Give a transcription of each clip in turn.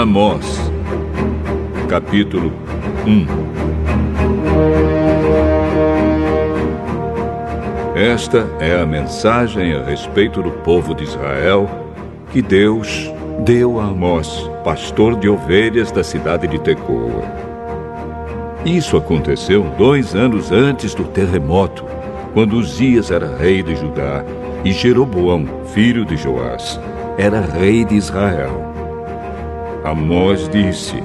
Amós, capítulo 1. Esta é a mensagem a respeito do povo de Israel que Deus deu a Amós, pastor de ovelhas da cidade de Tecoa. Isso aconteceu 2 anos antes do terremoto, quando Uzias era rei de Judá e Jeroboão, filho de Joás, era rei de Israel. Amós disse: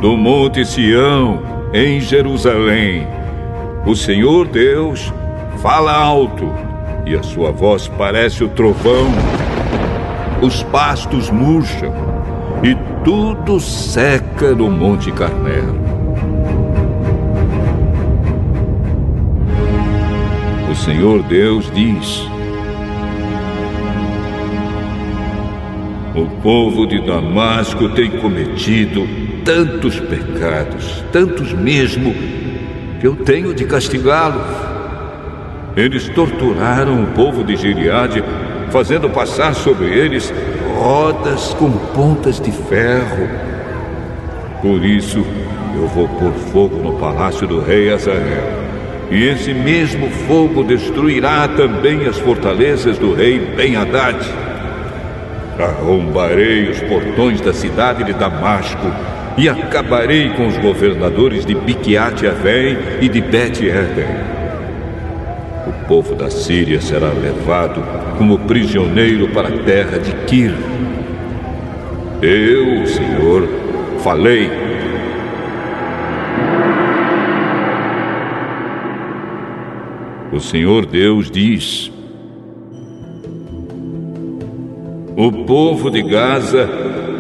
do monte Sião, em Jerusalém, o Senhor Deus fala alto, e a sua voz parece o trovão. Os pastos murcham, e tudo seca no Monte Carmelo. O Senhor Deus diz: o povo de Damasco tem cometido tantos pecados, tantos mesmo, que eu tenho de castigá-los. Eles torturaram o povo de Gileade, fazendo passar sobre eles rodas com pontas de ferro. Por isso, eu vou pôr fogo no palácio do rei Hazael, e esse mesmo fogo destruirá também as fortalezas do rei Ben-Hadad. Arrombarei os portões da cidade de Damasco e acabarei com os governadores de Biquiate-Avém e de Bet-Eden. O povo da Síria será levado como prisioneiro para a terra de Quir. Eu, o Senhor, falei. O Senhor Deus diz: o povo de Gaza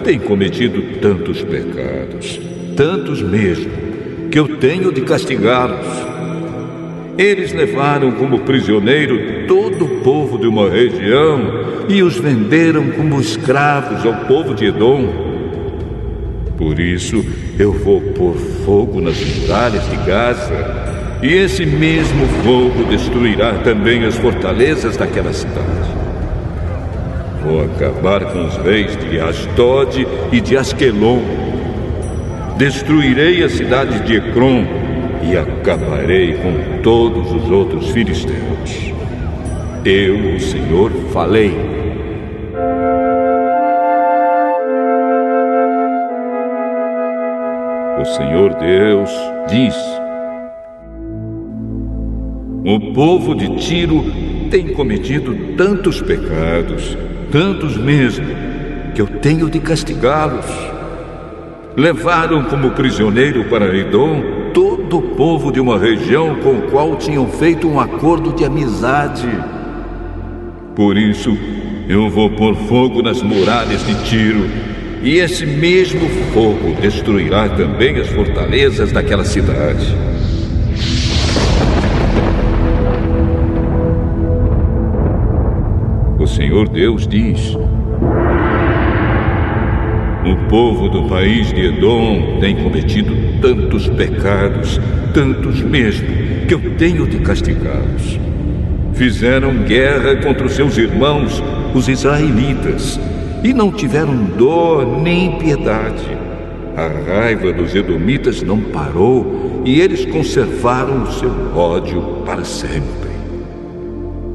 tem cometido tantos pecados, tantos mesmo, que eu tenho de castigá-los. Eles levaram como prisioneiro todo o povo de uma região e os venderam como escravos ao povo de Edom. Por isso, eu vou pôr fogo nas muralhas de Gaza, e esse mesmo fogo destruirá também as fortalezas daquela cidade. Vou acabar com os reis de Asdod e de Asquelon. Destruirei a cidade de Ecrom e acabarei com todos os outros filisteus. Eu, o Senhor, falei. O Senhor Deus diz: o povo de Tiro tem cometido tantos pecados, tantos mesmo, que eu tenho de castigá-los. Levaram como prisioneiro para Edom todo o povo de uma região com o qual tinham feito um acordo de amizade. Por isso, eu vou pôr fogo nas muralhas de Tiro, e esse mesmo fogo destruirá também as fortalezas daquela cidade. O Senhor Deus diz: o povo do país de Edom tem cometido tantos pecados, tantos mesmo, que eu tenho de castigá-los. Fizeram guerra contra os seus irmãos, os israelitas, e não tiveram dó nem piedade. A raiva dos edomitas não parou, e eles conservaram o seu ódio para sempre.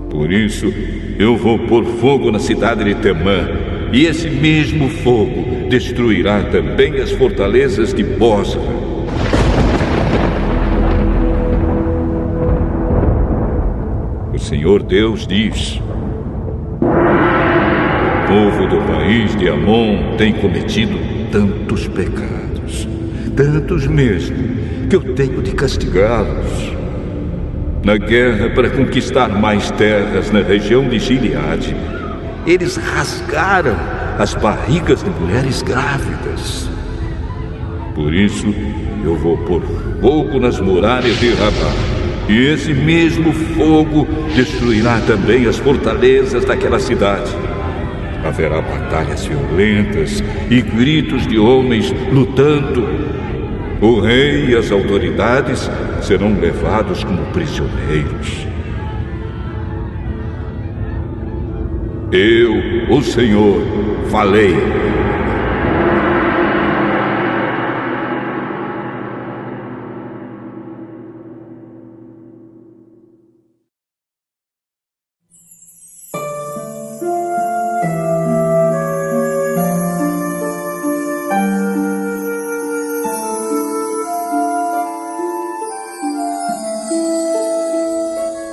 Por isso, eu vou pôr fogo na cidade de Temã, e esse mesmo fogo destruirá também as fortalezas de Bosra. O Senhor Deus diz: o povo do país de Amon tem cometido tantos pecados, tantos mesmo, que eu tenho de castigá-los. Na guerra para conquistar mais terras na região de Gileade, eles rasgaram as barrigas de mulheres grávidas. Por isso, eu vou pôr fogo nas muralhas de Rabá, e esse mesmo fogo destruirá também as fortalezas daquela cidade. Haverá batalhas violentas e gritos de homens lutando. O rei e as autoridades serão levados como prisioneiros. Eu, o Senhor, falei.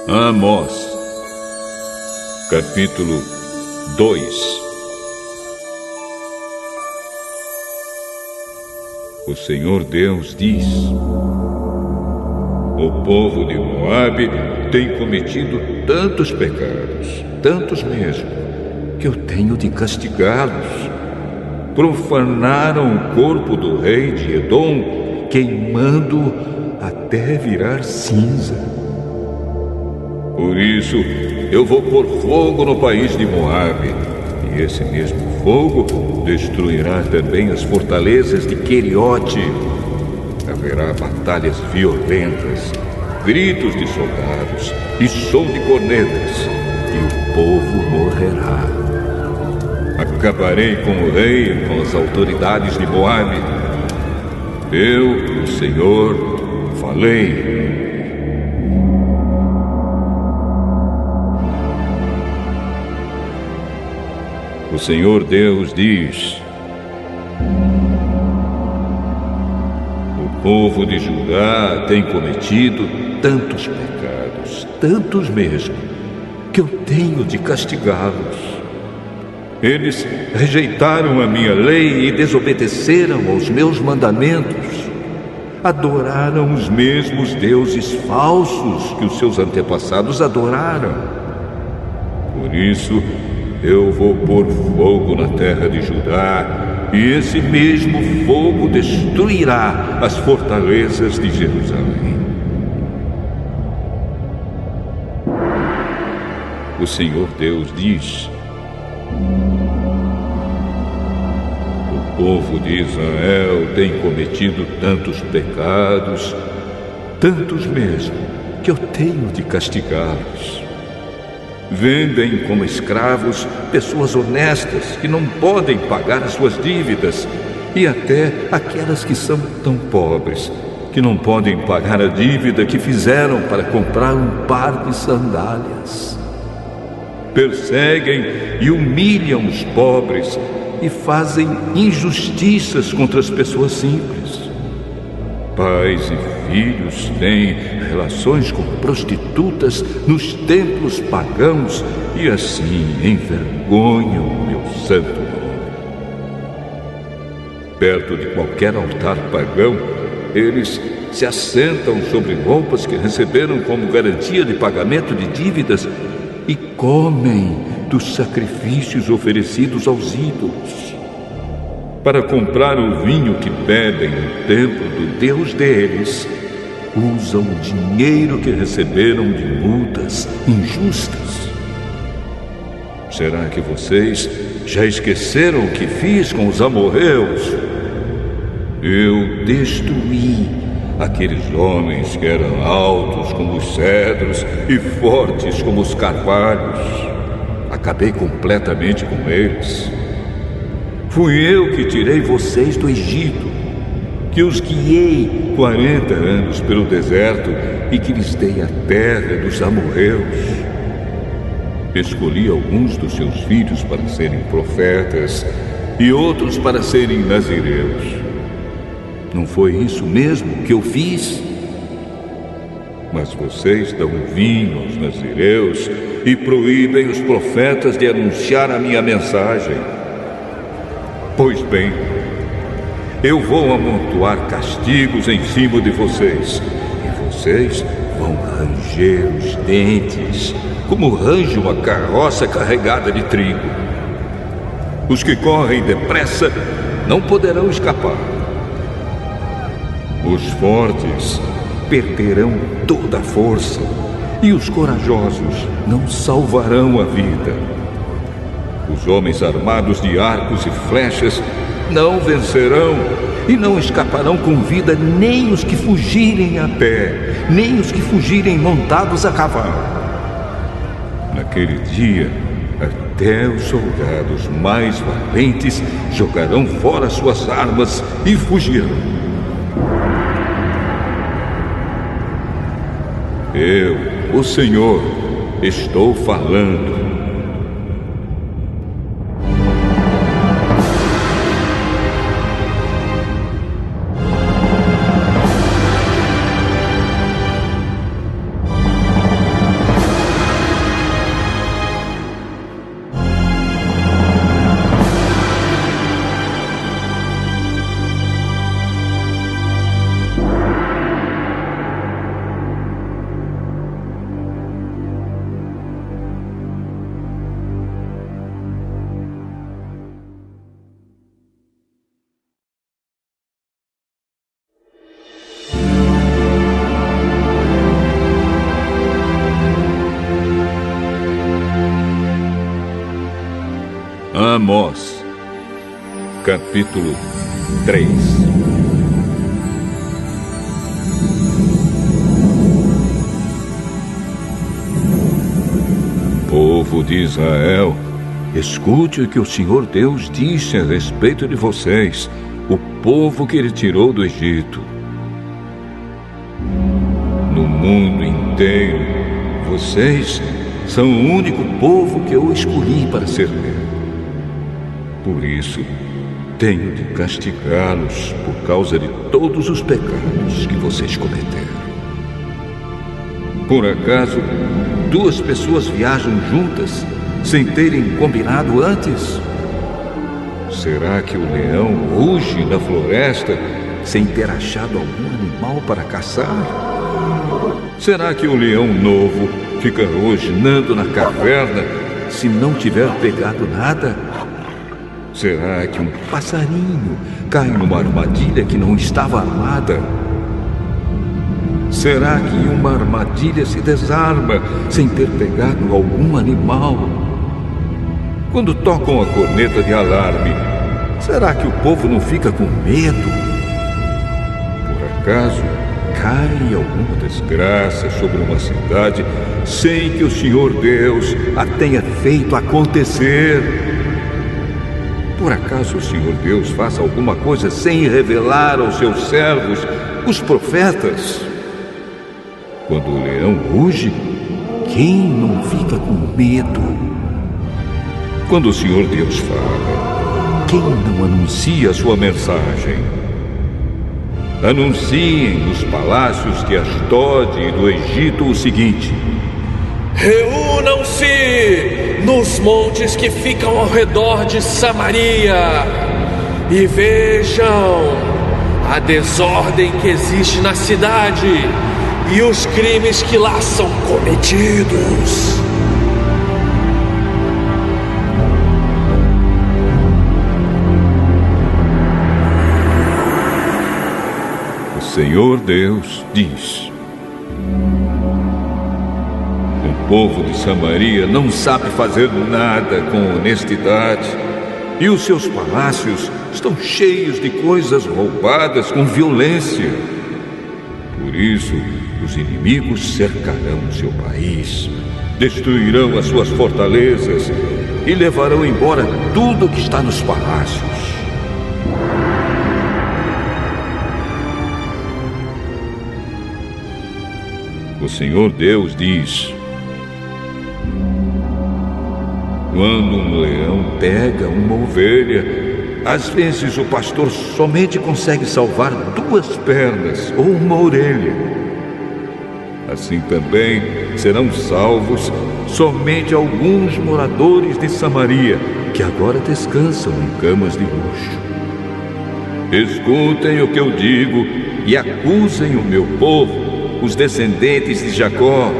Amós, capítulo 2. O Senhor Deus diz: o povo de Moabe tem cometido tantos pecados, tantos mesmo, que eu tenho de castigá-los. Profanaram o corpo do rei de Edom, queimando até virar cinza. Por isso, eu vou pôr fogo no país de Moabe, e esse mesmo fogo destruirá também as fortalezas de Queriote. Haverá batalhas violentas, gritos de soldados e som de cornetas, e o povo morrerá. Acabarei com o rei e com as autoridades de Moabe. Eu, o Senhor, falei. O Senhor Deus diz: o povo de Judá tem cometido tantos pecados, tantos mesmo, que eu tenho de castigá-los. Eles rejeitaram a minha lei e desobedeceram aos meus mandamentos. Adoraram os mesmos deuses falsos que os seus antepassados adoraram. Por isso, eu vou pôr fogo na terra de Judá, e esse mesmo fogo destruirá as fortalezas de Jerusalém. O Senhor Deus diz: o povo de Israel tem cometido tantos pecados, tantos mesmo, que eu tenho de castigá-los. Vendem como escravos pessoas honestas que não podem pagar as suas dívidas, e até aquelas que são tão pobres que não podem pagar a dívida que fizeram para comprar um par de sandálias. Perseguem e humilham os pobres e fazem injustiças contra as pessoas simples. Pais e filhos têm relações com prostitutas nos templos pagãos e assim envergonham o meu santo nome. Perto de qualquer altar pagão, eles se assentam sobre roupas que receberam como garantia de pagamento de dívidas e comem dos sacrifícios oferecidos aos ídolos. Para comprar o vinho que bebem no templo do Deus deles, usam o dinheiro que receberam de multas injustas. Será que vocês já esqueceram o que fiz com os amorreus? Eu destruí aqueles homens que eram altos como os cedros e fortes como os carvalhos. Acabei completamente com eles. Fui eu que tirei vocês do Egito, que os guiei 40 anos pelo deserto e que lhes dei a terra dos amorreus. Escolhi alguns dos seus filhos para serem profetas e outros para serem nazireus. Não foi isso mesmo que eu fiz? Mas vocês dão vinho aos nazireus e proíbem os profetas de anunciar a minha mensagem. Pois bem, eu vou amontoar castigos em cima de vocês, e vocês vão ranger os dentes, como range uma carroça carregada de trigo. Os que correm depressa não poderão escapar. Os fortes perderão toda a força, e os corajosos não salvarão a vida. Os homens armados de arcos e flechas não vencerão e não escaparão com vida nem os que fugirem a pé, nem os que fugirem montados a cavalo. Naquele dia, a Até os soldados mais valentes jogarão fora suas armas e fugirão. Eu, o Senhor, estou falando. Amós, capítulo 3. Povo de Israel, escute o que o Senhor Deus disse a respeito de vocês, o povo que Ele tirou do Egito. No mundo inteiro, vocês são o único povo que eu escolhi para servir. Por isso, tenho de castigá-los por causa de todos os pecados que vocês cometeram. Por acaso, duas pessoas viajam juntas sem terem combinado antes? Será que o leão ruge na floresta sem ter achado algum animal para caçar? Será que o leão novo fica rosnando na caverna se não tiver pegado nada? Será que um passarinho cai numa armadilha que não estava armada? Será que uma armadilha se desarma sem ter pegado algum animal? Quando tocam a corneta de alarme, será que o povo não fica com medo? Por acaso, cai alguma desgraça sobre uma cidade sem que o Senhor Deus a tenha feito acontecer? Por acaso o Senhor Deus faça alguma coisa sem revelar aos seus servos, os profetas? Quando o leão ruge, quem não fica com medo? Quando o Senhor Deus fala, quem não anuncia a sua mensagem? Anunciem nos palácios de Asdod e do Egito o seguinte: reúnam-se nos montes que ficam ao redor de Samaria e vejam a desordem que existe na cidade e os crimes que lá são cometidos. O Senhor Deus diz: o povo de Samaria não sabe fazer nada com honestidade, e os seus palácios estão cheios de coisas roubadas com violência. Por isso, os inimigos cercarão o seu país, destruirão as suas fortalezas e levarão embora tudo que está nos palácios. O Senhor Deus diz: quando um leão pega uma ovelha, às vezes o pastor somente consegue salvar 2 pernas ou uma orelha. Assim também serão salvos somente alguns moradores de Samaria, que agora descansam em camas de luxo. Escutem o que eu digo e acusem o meu povo, os descendentes de Jacó,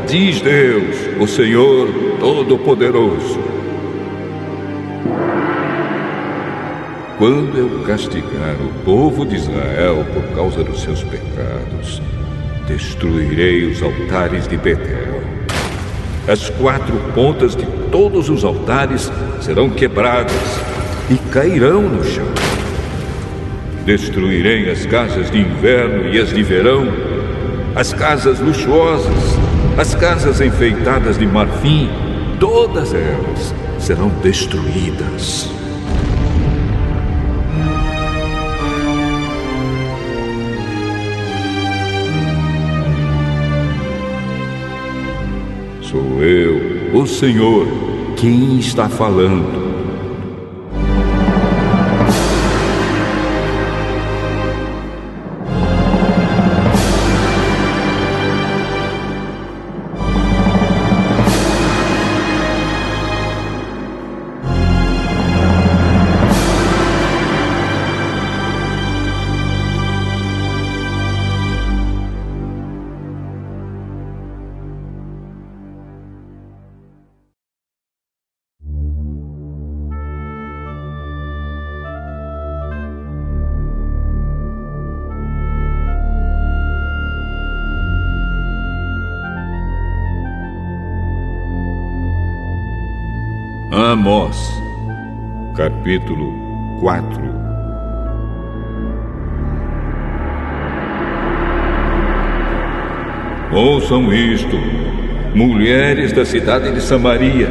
diz Deus, o Senhor Todo-Poderoso. Quando eu castigar o povo de Israel por causa dos seus pecados, destruirei os altares de Betel. As 4 pontas de todos os altares serão quebradas e cairão no chão. Destruirei as casas de inverno e as de verão, as casas luxuosas, as casas enfeitadas de marfim, todas elas serão destruídas. Sou eu, o Senhor, quem está falando. Amós, capítulo 4. Ouçam isto, mulheres da cidade de Samaria,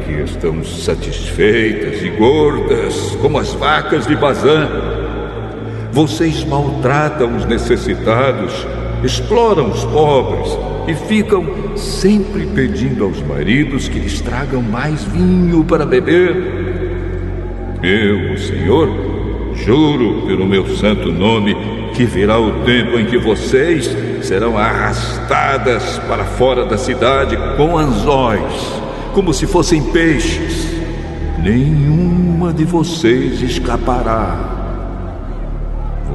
que estão satisfeitas e gordas como as vacas de Bazã. Vocês maltratam os necessitados, exploram os pobres e ficam sempre pedindo aos maridos que lhes tragam mais vinho para beber. Eu, o Senhor, juro pelo meu santo nome que virá o tempo em que vocês serão arrastadas para fora da cidade com anzóis, como se fossem peixes. Nenhuma de vocês escapará.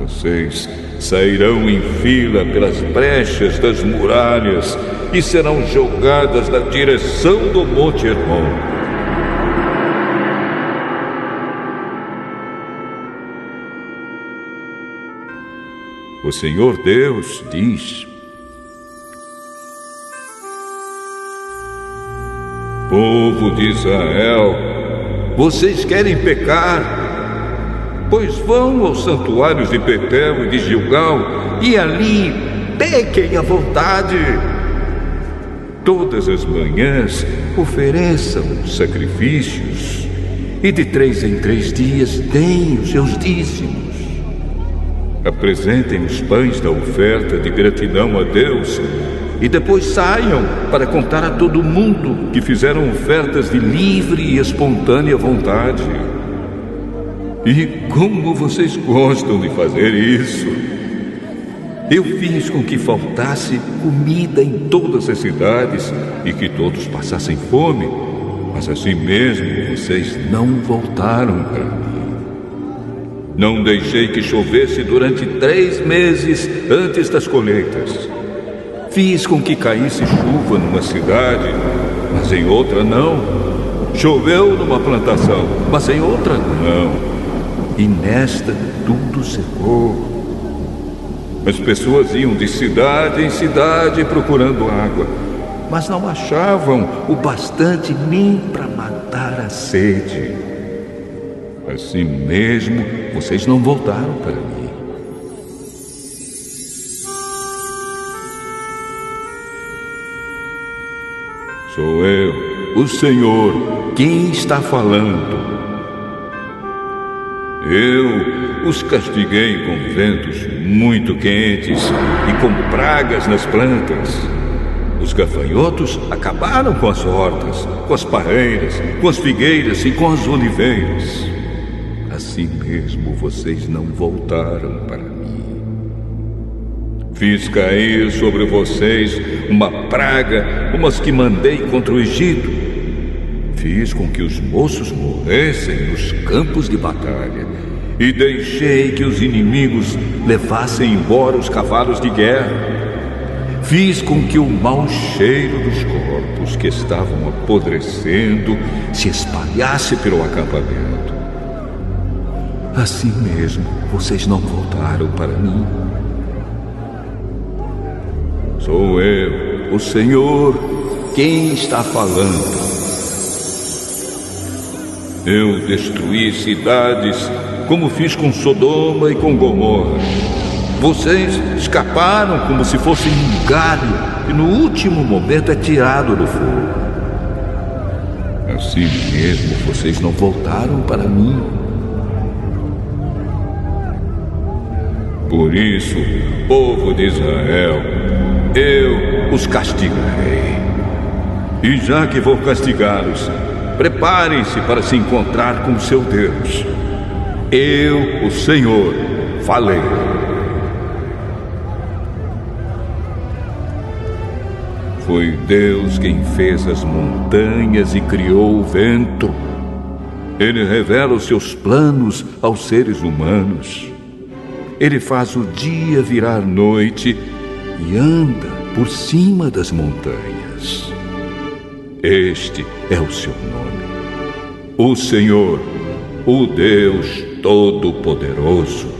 Vocês sairão em fila pelas brechas das muralhas e serão jogadas na direção do Monte Hermon. O Senhor Deus diz: povo de Israel, vocês querem pecar? Pois vão aos santuários de Betel e de Gilgal e ali pequem à vontade. Todas as manhãs ofereçam sacrifícios e de 3 em 3 dias deem os seus dízimos. Apresentem os pães da oferta de gratidão a Deus e depois saiam para contar a todo mundo que fizeram ofertas de livre e espontânea vontade. E como vocês gostam de fazer isso! Eu fiz com que faltasse comida em todas as cidades e que todos passassem fome, mas assim mesmo vocês não voltaram para mim. Não deixei que chovesse durante 3 meses antes das colheitas. Fiz com que caísse chuva numa cidade, mas em outra não. Choveu numa plantação, mas em outra não. E nesta tudo secou. As pessoas iam de cidade em cidade procurando água, mas não achavam o bastante nem para matar a sede. Assim mesmo, vocês não voltaram para mim. Sou eu, o Senhor, quem está falando. Eu os castiguei com ventos muito quentes e com pragas nas plantas. Os gafanhotos acabaram com as hortas, com as parreiras, com as figueiras e com as oliveiras. Assim mesmo vocês não voltaram para mim. Fiz cair sobre vocês uma praga como as que mandei contra o Egito. Fiz com que os moços morressem nos campos de batalha e deixei que os inimigos levassem embora os cavalos de guerra. Fiz com que o mau cheiro dos corpos que estavam apodrecendo se espalhasse pelo acampamento. Assim mesmo, vocês não voltaram para mim. Sou eu, o Senhor, quem está falando. Eu destruí cidades como fiz com Sodoma e com Gomorra. Vocês escaparam como se fossem um galho que no último momento é tirado do fogo. Assim mesmo vocês não voltaram para mim. Por isso, povo de Israel, eu os castigarei. E já que vou castigá-los, preparem-se para se encontrar com seu Deus. Eu, o Senhor, falei. Foi Deus quem fez as montanhas e criou o vento. Ele revela os seus planos aos seres humanos. Ele faz o dia virar noite e anda por cima das montanhas. Este é o seu nome, o Senhor, o Deus Todo-Poderoso.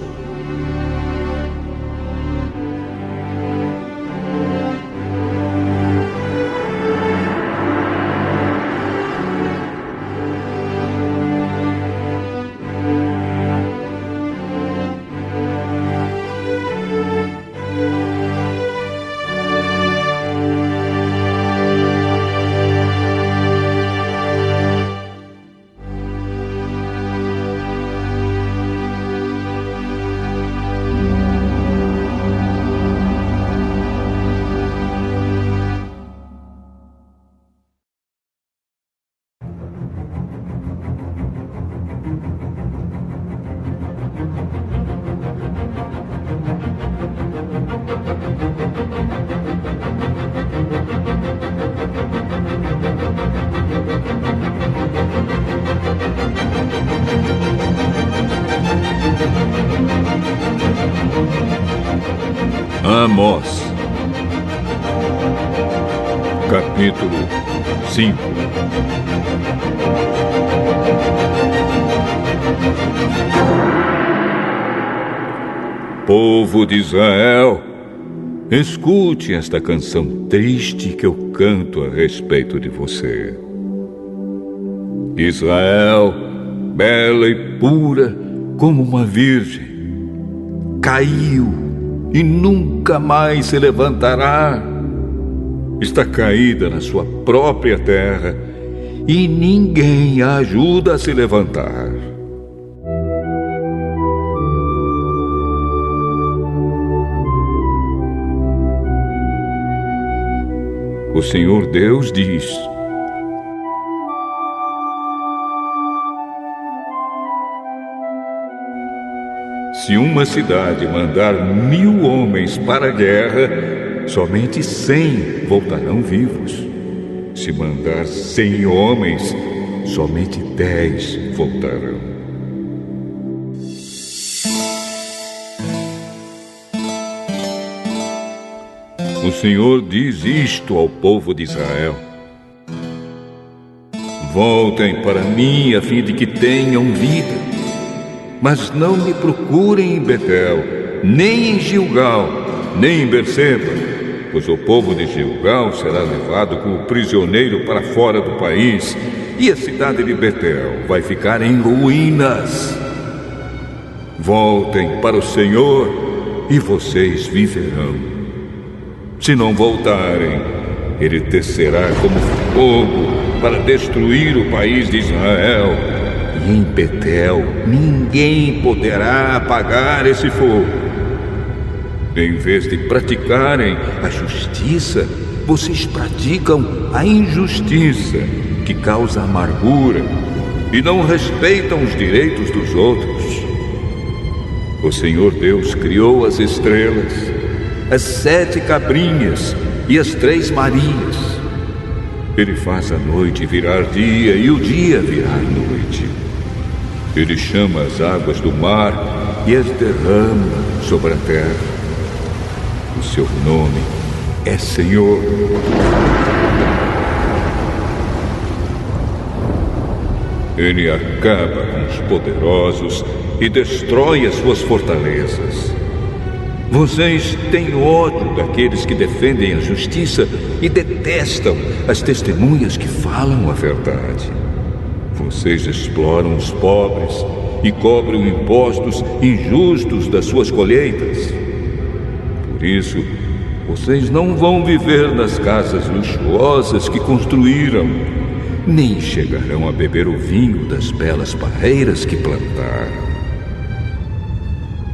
Amós, capítulo 5. Povo de Israel, escute esta canção triste que eu canto a respeito de você. Israel, bela e pura como uma virgem, caiu e nunca mais se levantará. Está caída na sua própria terra e ninguém a ajuda a se levantar. O Senhor Deus diz: se uma cidade mandar 1000 homens para a guerra, somente 100 voltarão vivos. Se mandar 100 homens, somente 10 voltarão. O Senhor diz isto ao povo de Israel: voltem para mim a fim de que tenham vida. Mas não me procurem em Betel, nem em Gilgal, nem em Berseba, pois o povo de Gilgal será levado como prisioneiro para fora do país, e a cidade de Betel vai ficar em ruínas. Voltem para o Senhor e vocês viverão. Se não voltarem, Ele descerá como fogo para destruir o país de Israel. E em Betel ninguém poderá apagar esse fogo. Em vez de praticarem a justiça, vocês praticam a injustiça, que causa amargura, e não respeitam os direitos dos outros. O Senhor Deus criou as estrelas, as 7 cabrinhas e as 3 Marias. Ele faz a noite virar dia e o dia virar noite. Ele chama as águas do mar e as derrama sobre a terra. O seu nome é Senhor. Ele acaba com os poderosos e destrói as suas fortalezas. Vocês têm ódio daqueles que defendem a justiça e detestam as testemunhas que falam a verdade. Vocês exploram os pobres e cobram impostos injustos das suas colheitas. Por isso, vocês não vão viver nas casas luxuosas que construíram, nem chegarão a beber o vinho das belas parreiras que plantaram.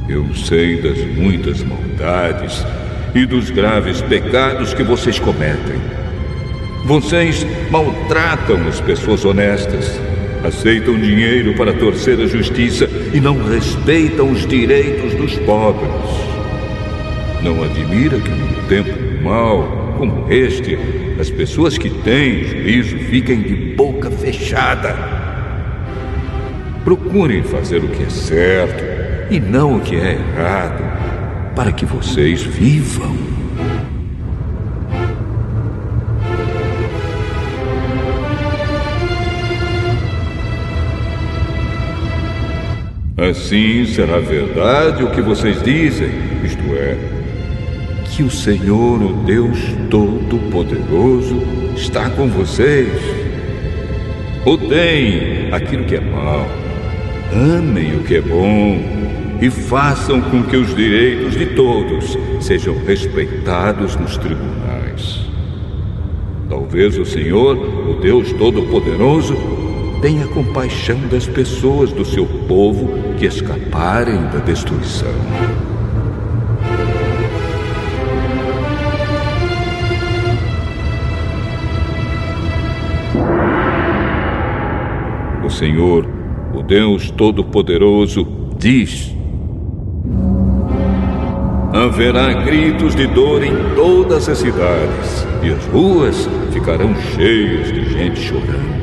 Eu sei das muitas maldades e dos graves pecados que vocês cometem. Vocês maltratam as pessoas honestas, aceitam dinheiro para torcer a justiça e não respeitam os direitos dos pobres. Não admira que num tempo mau como este, as pessoas que têm juízo fiquem de boca fechada. Procurem fazer o que é certo e não o que é errado, para que vocês vivam. Assim será verdade o que vocês dizem, isto é, que o Senhor, o Deus Todo-Poderoso, está com vocês. Odeiem aquilo que é mal, amem o que é bom e façam com que os direitos de todos sejam respeitados nos tribunais. Talvez o Senhor, o Deus Todo-Poderoso, tenha compaixão das pessoas do seu povo que escaparem da destruição. O Senhor, o Deus Todo-Poderoso, diz: haverá gritos de dor em todas as cidades, e as ruas ficarão cheias de gente chorando.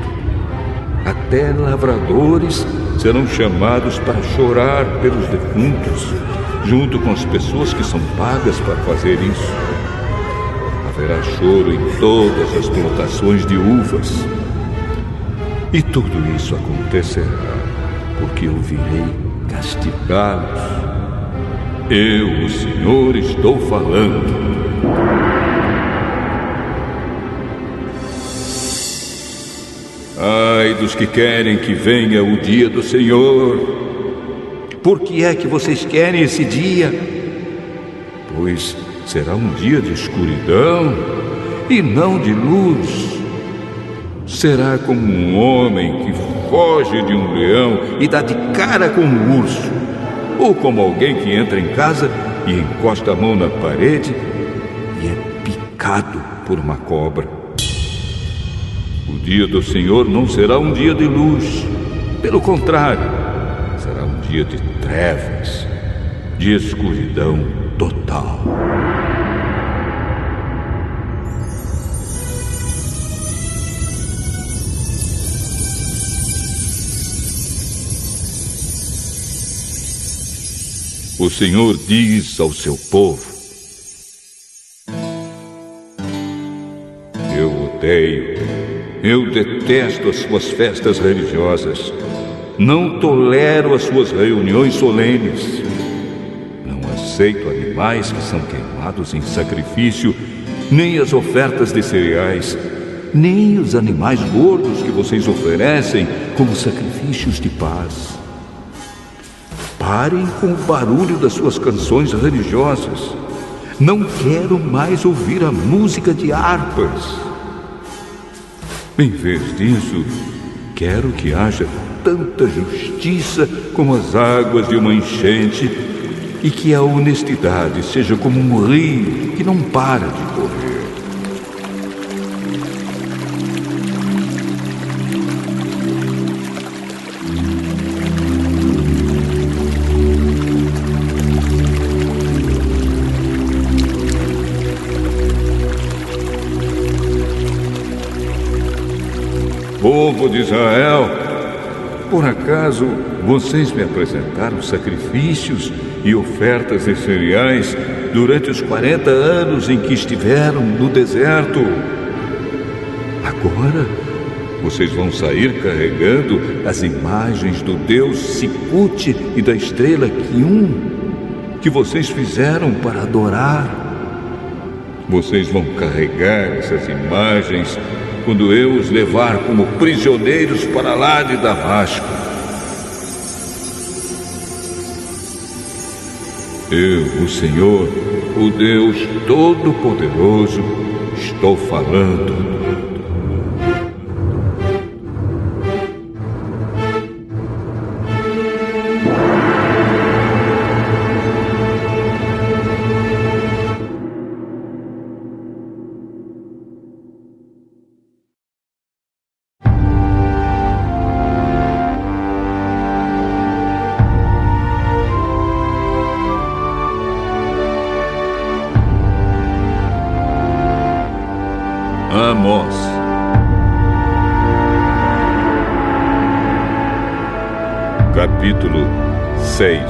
Até lavradores serão chamados para chorar pelos defuntos, junto com as pessoas que são pagas para fazer isso. Haverá choro em todas as plantações de uvas. E tudo isso acontecerá porque eu virei castigá-los. Eu, o Senhor, estou falando. Ai dos que querem que venha o dia do Senhor. Por que é que vocês querem esse dia? Pois será um dia de escuridão e não de luz. Será como um homem que foge de um leão e dá de cara com um urso, ou como alguém que entra em casa e encosta a mão na parede e é picado por uma cobra. O dia do Senhor não será um dia de luz. Pelo contrário, será um dia de trevas, de escuridão total. O Senhor diz ao seu povo: eu detesto as suas festas religiosas. Não tolero as suas reuniões solenes. Não aceito animais que são queimados em sacrifício, nem as ofertas de cereais, nem os animais gordos que vocês oferecem como sacrifícios de paz. Parem com o barulho das suas canções religiosas. Não quero mais ouvir a música de harpas. Em vez disso, quero que haja tanta justiça como as águas de uma enchente e que a honestidade seja como um rio que não para de correr. Povo de Israel, por acaso vocês me apresentaram sacrifícios e ofertas de cereais durante os 40 anos em que estiveram no deserto? Agora vocês vão sair carregando as imagens do deus Sicute e da estrela Quium que vocês fizeram para adorar. Vocês vão carregar essas imagens quando eu os levar como prisioneiros para lá de Damasco. Eu, o Senhor, o Deus Todo-Poderoso, estou falando. Amós. Capítulo 6.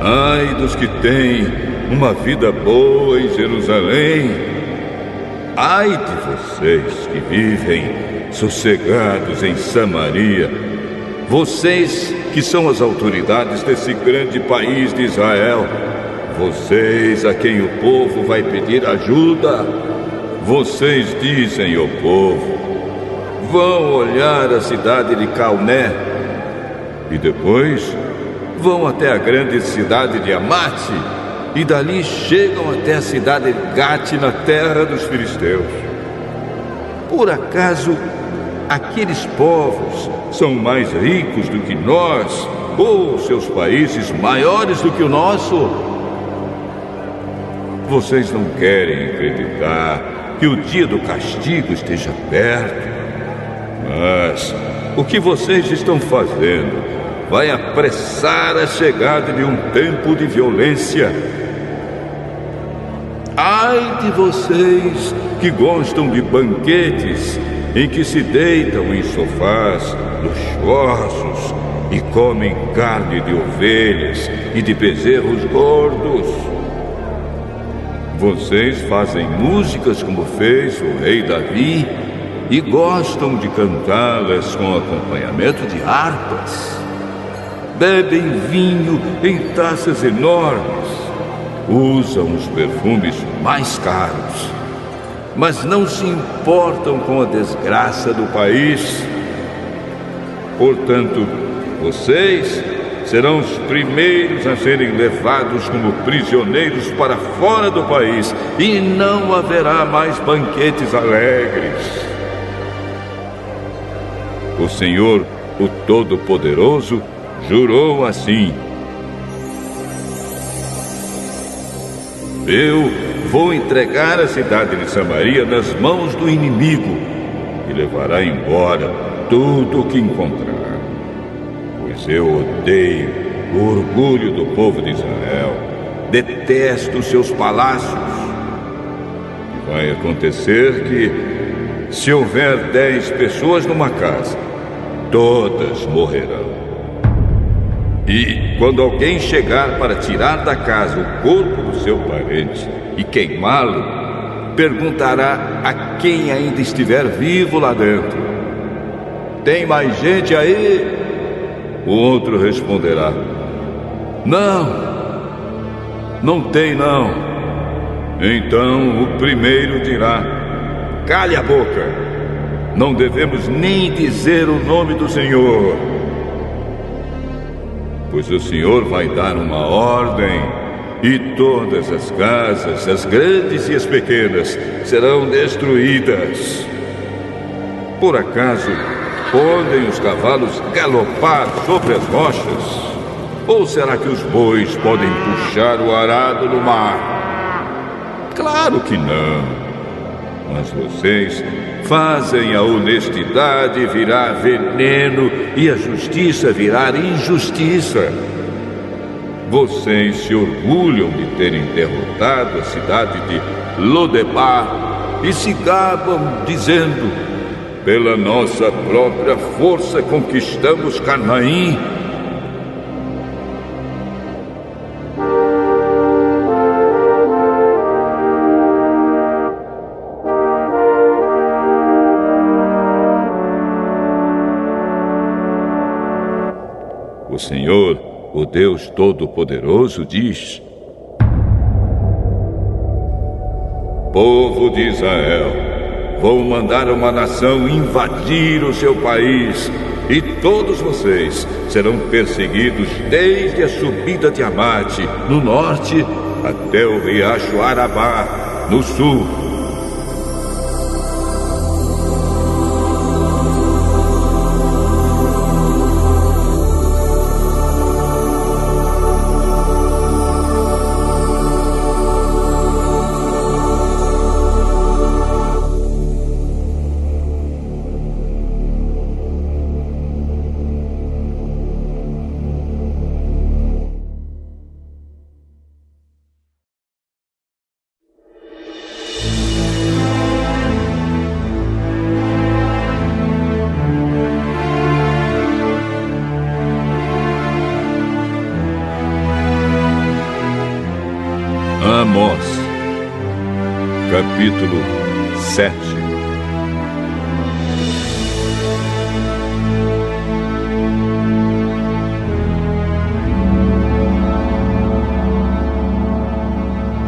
Ai dos que têm uma vida boa em Jerusalém! Ai de vocês que vivem sossegados em Samaria! Vocês que são as autoridades desse grande país de Israel! Vocês a quem o povo vai pedir ajuda! Vocês dizem ao povo: vão olhar a cidade de Calné e depois vão até a grande cidade de Amate e dali chegam até a cidade de Gate na terra dos filisteus. Por acaso aqueles povos são mais ricos do que nós, ou seus países maiores do que o nosso? Vocês não querem acreditar que o dia do castigo esteja perto? Mas o que vocês estão fazendo vai apressar a chegada de um tempo de violência. Ai de vocês que gostam de banquetes em que se deitam em sofás luxuosos e comem carne de ovelhas e de bezerros gordos. Vocês fazem músicas como fez o rei Davi e gostam de cantá-las com acompanhamento de harpas. Bebem vinho em taças enormes, usam os perfumes mais caros, mas não se importam com a desgraça do país. Portanto, vocês serão os primeiros a serem levados como prisioneiros para fora do país, e não haverá mais banquetes alegres. O Senhor, o Todo-Poderoso, jurou assim: eu vou entregar a cidade de Samaria nas mãos do inimigo e levará embora tudo o que encontrar. Pois eu odeio o orgulho do povo de Israel, detesto seus palácios. E vai acontecer que, se houver 10 pessoas numa casa, todas morrerão. E quando alguém chegar para tirar da casa o corpo do seu parente e queimá-lo, perguntará a quem ainda estiver vivo lá dentro: tem mais gente aí? O outro responderá: não tem não. Então o primeiro dirá: cale a boca, não devemos nem dizer o nome do Senhor. Pois o Senhor vai dar uma ordem, e todas as casas, as grandes e as pequenas, serão destruídas. Por acaso, podem os cavalos galopar sobre as rochas? Ou será que os bois podem puxar o arado no mar? Claro que não. Mas vocês fazem a honestidade virar veneno e a justiça virar injustiça. Vocês se orgulham de terem derrotado a cidade de Lodebar e se gabam dizendo: pela nossa própria força conquistamos Canaã. O Senhor, o Deus Todo-Poderoso, diz: povo de Israel, vou mandar uma nação invadir o seu país, e todos vocês serão perseguidos desde a subida de Amate, no norte, até o riacho Arabá, no sul. Amós, capítulo 7.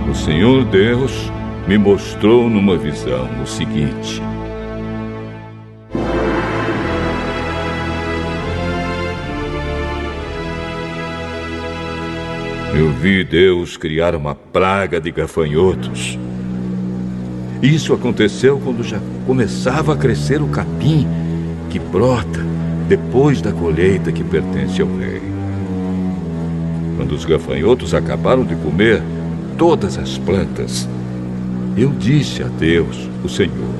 O Senhor Deus me mostrou numa visão o seguinte: eu vi Deus criar uma praga de gafanhotos. Isso aconteceu quando já começava a crescer o capim que brota depois da colheita que pertence ao rei. Quando os gafanhotos acabaram de comer todas as plantas, eu disse a Deus, o Senhor: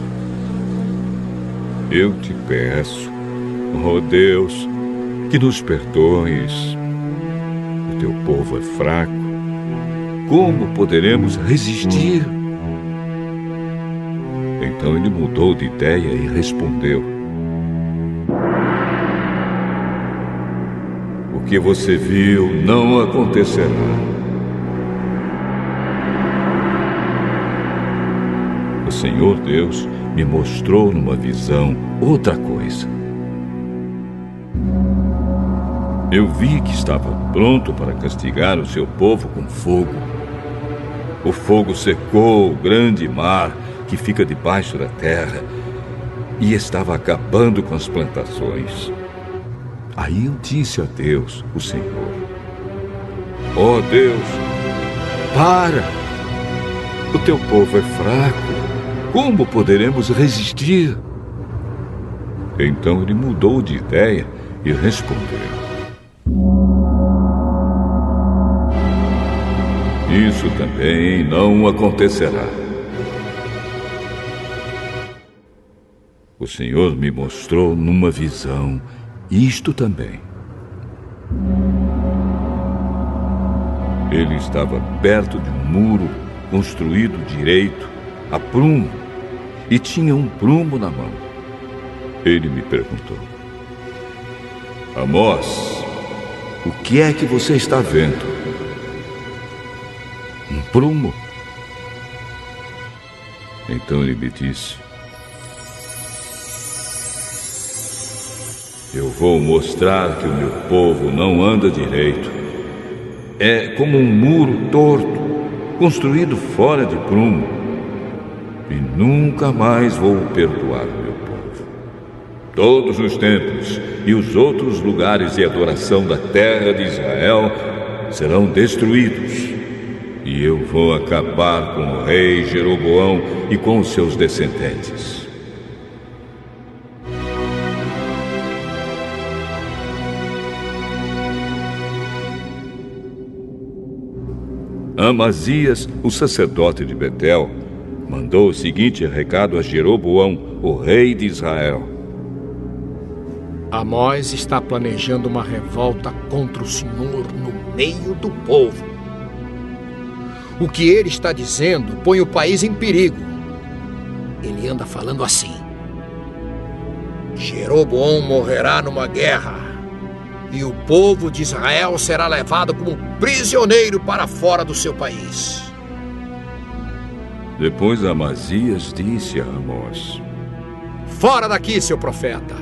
eu te peço, ó Deus, que nos perdoes. O teu povo é fraco. Como poderemos resistir? Então ele mudou de ideia e respondeu: o que você viu não acontecerá. O Senhor Deus me mostrou numa visão outra coisa. Eu vi que estava pronto para castigar o seu povo com fogo. O fogo secou o grande mar que fica debaixo da terra e estava acabando com as plantações. Aí eu disse a Deus, o Senhor: ó Deus, para! O teu povo é fraco. Como poderemos resistir? Então ele mudou de ideia e respondeu: isso também não acontecerá. O Senhor me mostrou numa visão isto também. Ele estava perto de um muro construído direito, a prumo, e tinha um prumo na mão. Ele me perguntou: Amós, o que é que você está vendo? Um prumo. Então ele me disse: eu vou mostrar que o meu povo não anda direito. É como um muro torto, construído fora de prumo. E nunca mais vou perdoar o meu povo. Todos os templos e os outros lugares de adoração da terra de Israel serão destruídos. E eu vou acabar com o rei Jeroboão e com os seus descendentes. Amazias, o sacerdote de Betel, mandou o seguinte recado a Jeroboão, o rei de Israel: Amós está planejando uma revolta contra o Senhor no meio do povo. O que ele está dizendo põe o país em perigo. Ele anda falando assim: Jeroboão morrerá numa guerra, e o povo de Israel será levado como prisioneiro para fora do seu país. Depois Amazias disse a Amós: Fora daqui, seu profeta!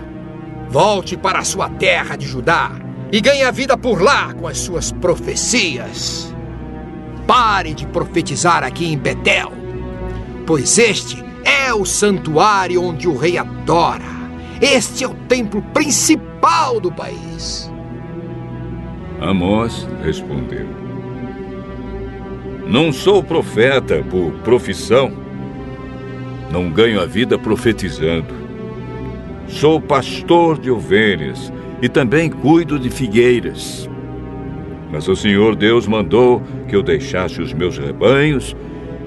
Volte para a sua terra de Judá e ganhe a vida por lá com as suas profecias. Pare de profetizar aqui em Betel, pois este é o santuário onde o rei adora. Este é o templo principal do país. Amós respondeu: não sou profeta por profissão. Não ganho a vida profetizando. Sou pastor de ovelhas e também cuido de figueiras. Mas o Senhor Deus mandou que eu deixasse os meus rebanhos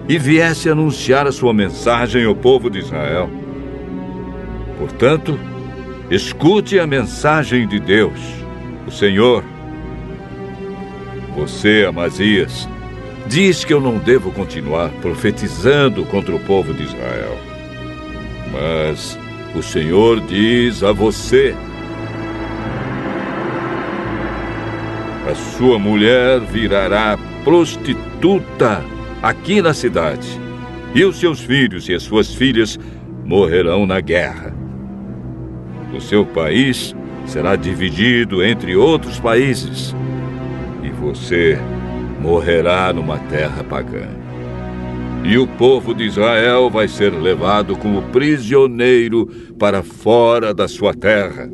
e viesse anunciar a sua mensagem ao povo de Israel. Portanto, escute a mensagem de Deus, o Senhor. Você, Amazias, diz que eu não devo continuar profetizando contra o povo de Israel. Mas o Senhor diz a você: a sua mulher virará prostituta aqui na cidade, e os seus filhos e as suas filhas morrerão na guerra. O seu país será dividido entre outros países, e você morrerá numa terra pagã. E o povo de Israel vai ser levado como prisioneiro para fora da sua terra.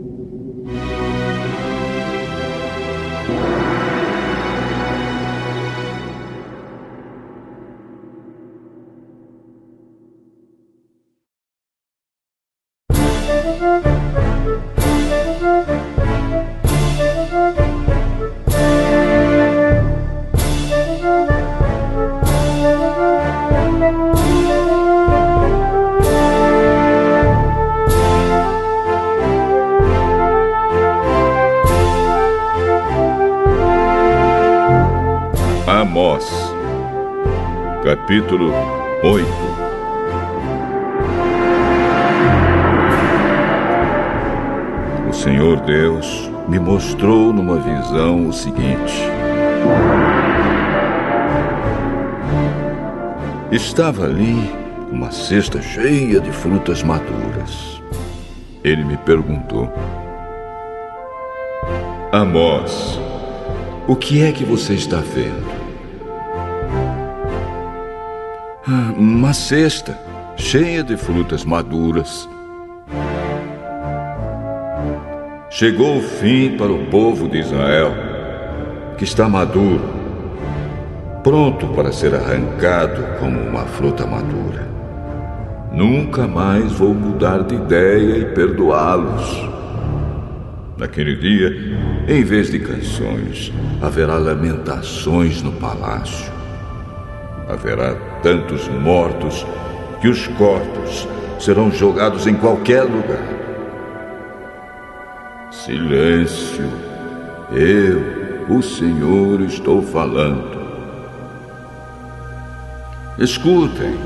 Amós, capítulo 8. O Senhor Deus me mostrou numa visão o seguinte: estava ali uma cesta cheia de frutas maduras. Ele me perguntou: Amós, o que é que você está vendo? Uma cesta cheia de frutas maduras. Chegou o fim para o povo de Israel, que está maduro, pronto para ser arrancado como uma fruta madura. Nunca mais vou mudar de ideia e perdoá-los. Naquele dia, em vez de canções, haverá lamentações no palácio. Haverá tantos mortos que os corpos serão jogados em qualquer lugar. Silêncio, eu, o Senhor, estou falando. Escutem,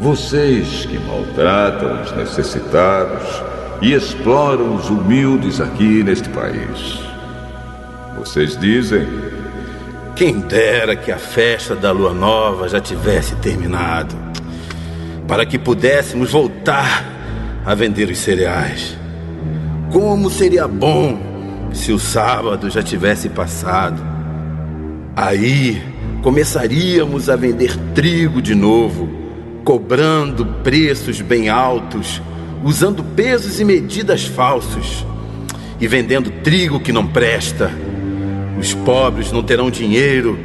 vocês que maltratam os necessitados e exploram os humildes aqui neste país. Vocês dizem: quem dera que a festa da lua nova já tivesse terminado, para que pudéssemos voltar a vender os cereais. Como seria bom se o sábado já tivesse passado. Aí começaríamos a vender trigo de novo, cobrando preços bem altos, usando pesos e medidas falsos e vendendo trigo que não presta. Os pobres não terão dinheiro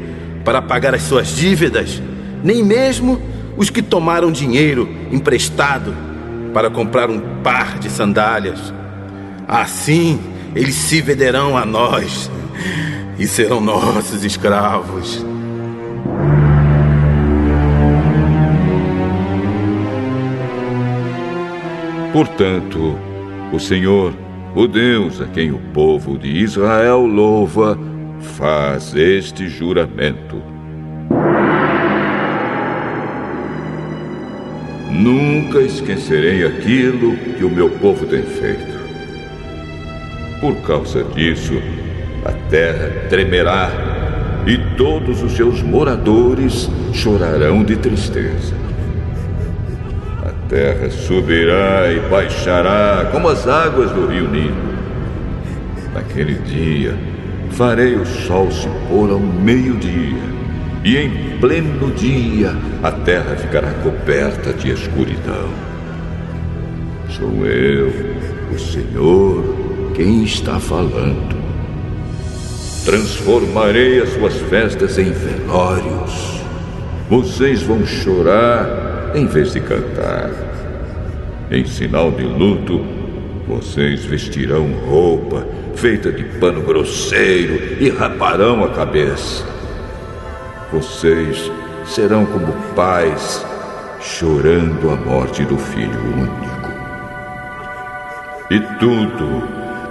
para pagar as suas dívidas, nem mesmo os que tomaram dinheiro emprestado para comprar um par de sandálias. Assim, eles se venderão a nós e serão nossos escravos. Portanto, o Senhor, o Deus a quem o povo de Israel louva, faz este juramento: nunca esquecerei aquilo que o meu povo tem feito. Por causa disso, a terra tremerá e todos os seus moradores chorarão de tristeza. A terra subirá e baixará como as águas do rio Nilo. Naquele dia, farei o sol se pôr ao meio-dia, e em pleno dia a terra ficará coberta de escuridão. Sou eu, o Senhor, quem está falando. Transformarei as suas festas em velórios. Vocês vão chorar em vez de cantar. Em sinal de luto, vocês vestirão roupa feita de pano grosseiro e raparão a cabeça. Vocês serão como pais chorando a morte do filho único. E tudo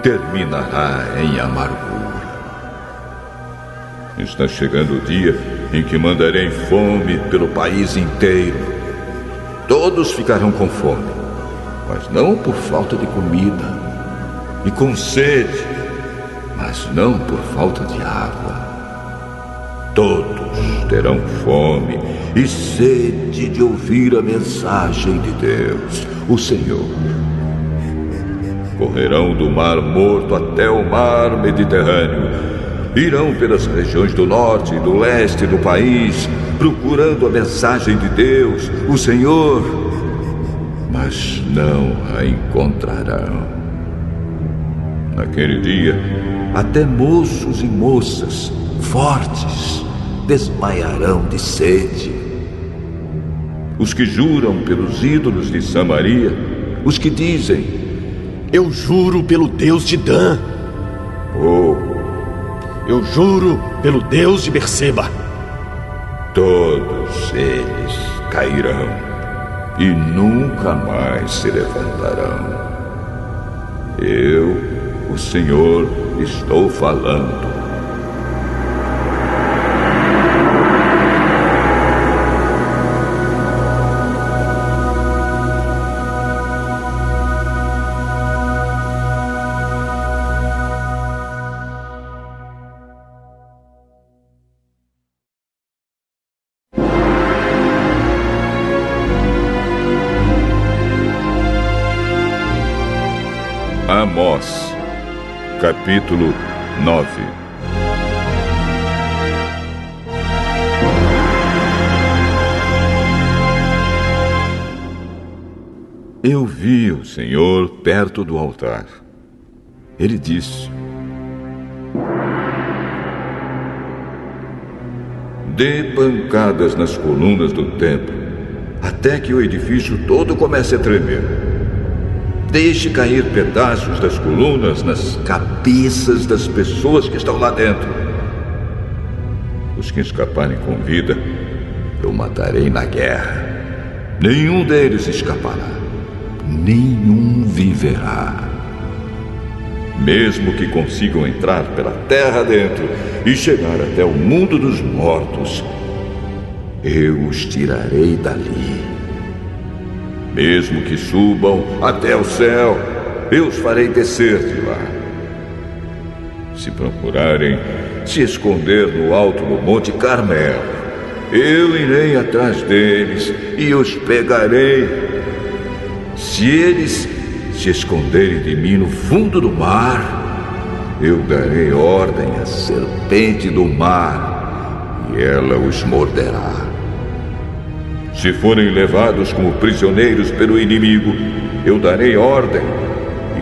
terminará em amargura. Está chegando o dia em que mandarei fome pelo país inteiro. Todos ficarão com fome, mas não por falta de comida, e com sede, mas não por falta de água. Todos terão fome e sede de ouvir a mensagem de Deus, o Senhor. Correrão do Mar Morto até o Mar Mediterrâneo. Irão pelas regiões do norte e do leste do país, procurando a mensagem de Deus, o Senhor, mas não a encontrarão. Naquele dia, até moços e moças fortes desmaiarão de sede. Os que juram pelos ídolos de Samaria, os que dizem: eu juro pelo Deus de Dan. Eu juro pelo Deus de Berseba. Todos eles cairão e nunca mais se levantarão. Eu, o Senhor, estou falando. Amós, capítulo 9. Eu vi o Senhor perto do altar. Ele disse: dê pancadas nas colunas do templo, até que o edifício todo comece a tremer. Deixe cair pedaços das colunas nas cabeças das pessoas que estão lá dentro. Os que escaparem com vida, eu matarei na guerra. Nenhum deles escapará. Nenhum viverá. Mesmo que consigam entrar pela terra dentro e chegar até o mundo dos mortos, eu os tirarei dali. Mesmo que subam até o céu, eu os farei descer de lá. Se procurarem se esconder no alto do Monte Carmelo, eu irei atrás deles e os pegarei. Se eles se esconderem de mim no fundo do mar, eu darei ordem à serpente do mar e ela os morderá. Se forem levados como prisioneiros pelo inimigo, eu darei ordem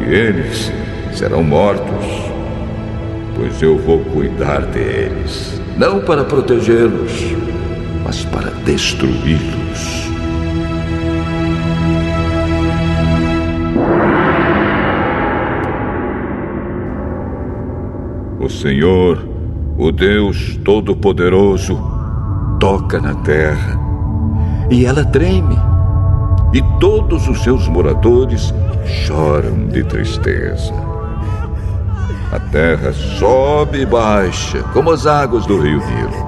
e eles serão mortos, pois eu vou cuidar deles, não para protegê-los, mas para destruí-los. O Senhor, o Deus Todo-Poderoso, toca na terra e ela treme, e todos os seus moradores choram de tristeza. A terra sobe e baixa como as águas do rio Nilo.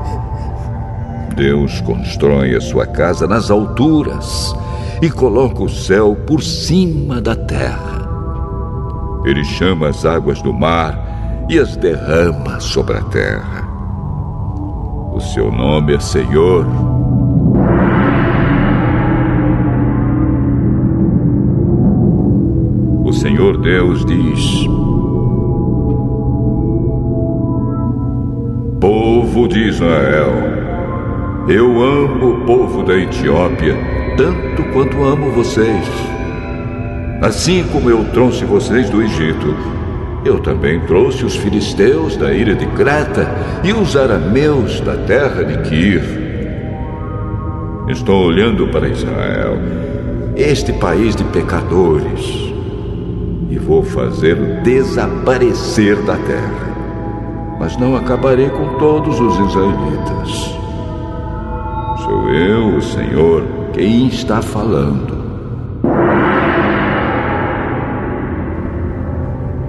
Deus constrói a sua casa nas alturas e coloca o céu por cima da terra. Ele chama as águas do mar e as derrama sobre a terra. O seu nome é Senhor. O Senhor Deus diz: povo de Israel, eu amo o povo da Etiópia tanto quanto amo vocês. Assim como eu trouxe vocês do Egito, eu também trouxe os filisteus da ilha de Creta e os arameus da terra de Quir. Estou olhando para Israel, este país de pecadores, e vou fazê-lo desaparecer da terra. Mas não acabarei com todos os israelitas. Sou eu, o Senhor, quem está falando.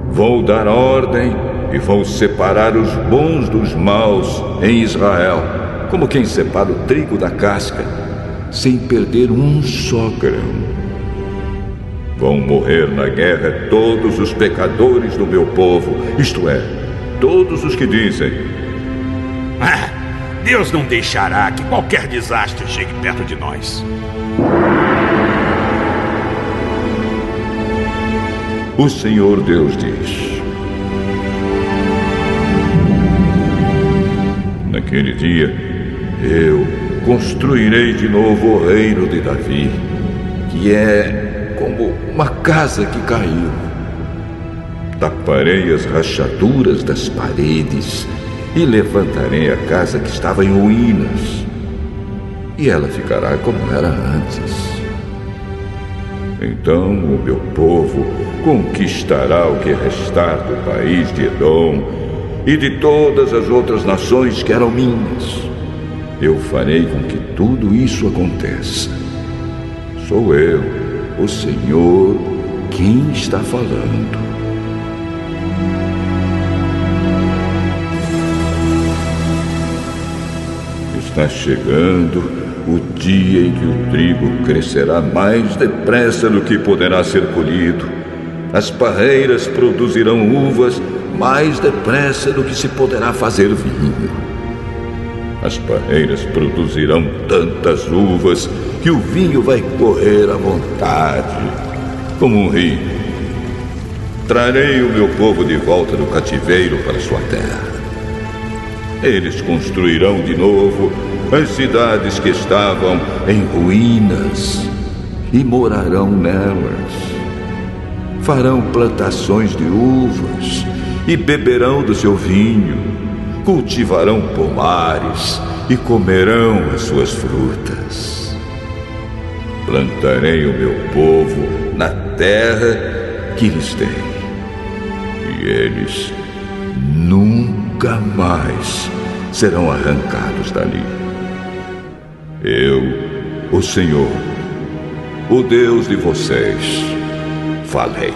Vou dar ordem e vou separar os bons dos maus em Israel, como quem separa o trigo da casca, sem perder um só grão. Vão morrer na guerra todos os pecadores do meu povo, isto é, todos os que dizem: Deus não deixará que qualquer desastre chegue perto de nós. O Senhor Deus diz: naquele dia, eu construirei de novo o reino de Davi, que é como uma casa que caiu. Taparei as rachaduras das paredes e levantarei a casa que estava em ruínas, e ela ficará como era antes. Então o meu povo conquistará o que restar do país de Edom e de todas as outras nações que eram minhas. Eu farei com que tudo isso aconteça. Sou eu, o Senhor, quem está falando. Está chegando o dia em que o trigo crescerá mais depressa do que poderá ser colhido. As parreiras produzirão uvas mais depressa do que se poderá fazer vinho. As parreiras produzirão tantas uvas que o vinho vai correr à vontade, como um rio. Trarei o meu povo de volta do cativeiro para sua terra. Eles construirão de novo as cidades que estavam em ruínas e morarão nelas. Farão plantações de uvas e beberão do seu vinho. Cultivarão pomares e comerão as suas frutas. Plantarei o meu povo na terra que lhes dei, e eles nunca mais serão arrancados dali. Eu, o Senhor, o Deus de vocês, falei.